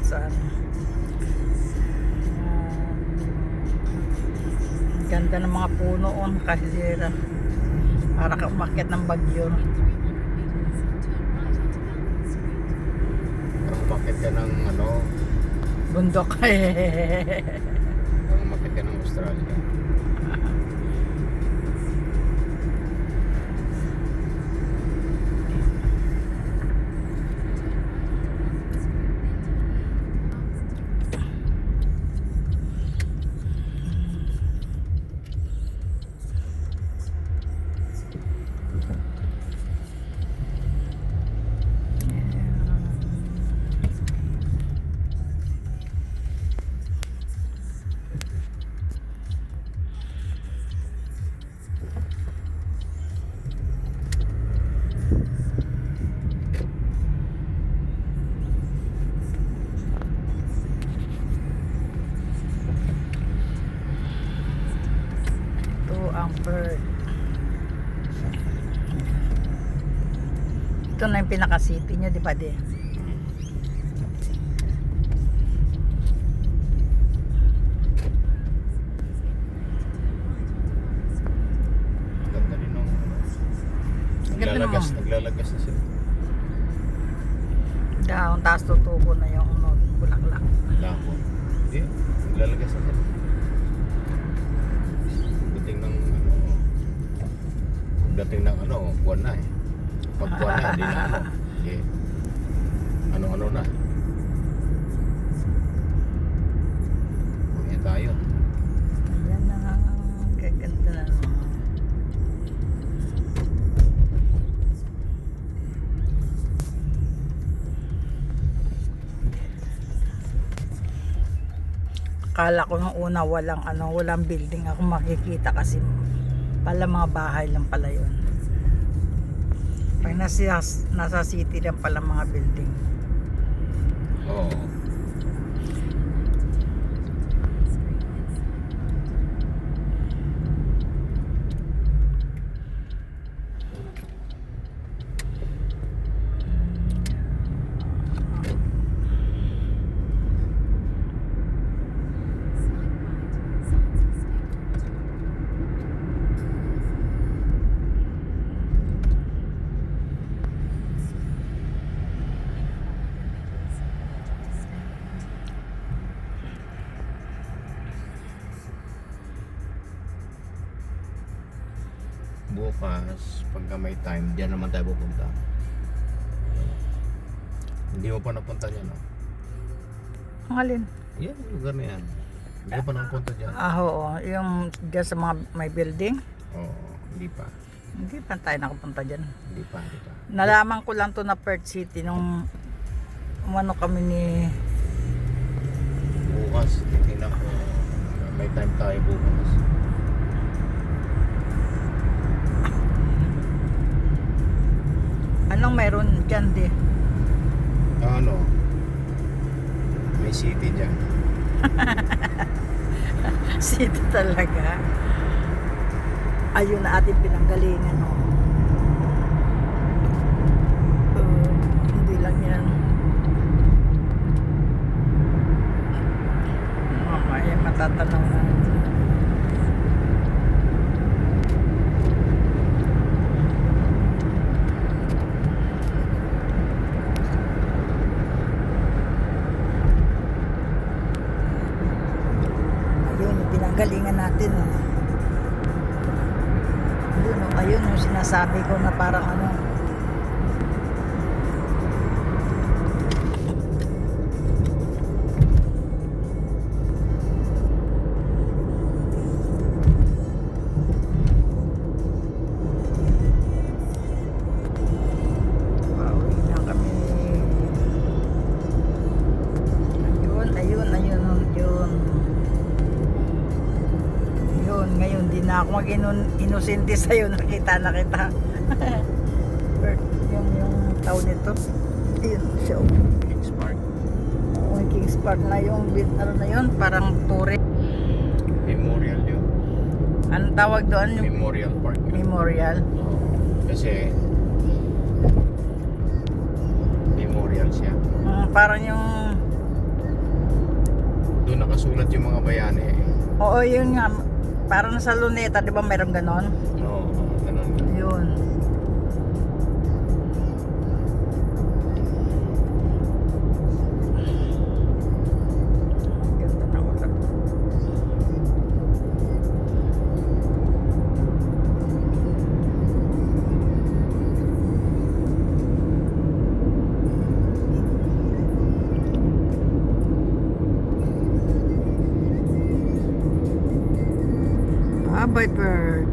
sa ano. Ganda ng mga puno on kahilera. Para ka umakyat ng Bagyo. Parang umakit ka ng ano, Bundok. parang umakit ka ng Australia. Bird. Ito na yung pinaka-city nyo, di ba di? Ganda rin nung naglalagas na sila. Down, taas tutubo na yung bulaklak. Lako. Hindi, naglalagas na sila. Dating ng ano, buwan na eh. Pag buwan na, hindi na ano. Eh, ano-ano na. Huwag tayo. Ayan na nga. Gaganda na naman. Akala ko nung una walang building ako makikita kasi pala mga bahay lang pala yun. Pag nasa city lang pala mga building. Oo. Bukas, pagka may time, diyan naman tayo pupunta. Hindi mo pa napunta dyan, no? Ang alin? Yan, yung lugar na yan. Hindi ka pa napunta dyan. Oo. Yung dyan sa mga may building. Oo, hindi pa. Hindi pa tayo nakapunta dyan. Hindi pa. Nalaman ko lang to na Perth City nung umano kami ni Bukas, titignan ko. May time tayo bukas. anong mayroon dyan di? Ano? May city dyan. City talaga. Ayun na ating pinanggalingan, no? Hindi lang yan. Mamaya matatanaw na. Pinanggalingan natin, no? Ayun yung sinasabi ko na parang ano, pauwi na kami. Ayun, ngayon di na ako mag-inosente sa'yo, nakita na kita. yung tao nito, ayun siya. Kings Park. Oo, Kings Park na yung ano na yun, parang tourist. Memorial yun. Anong tawag doon? Yung Memorial Park. memorial. Oo. Kasi memorial siya. Parang yung Doon nakasulat yung mga bayani eh. Oo, yun nga. Parang sa Luneta, di ba mayroong ganon? Oo, ganun. Yun. Ganda na ulan. Bye, bird.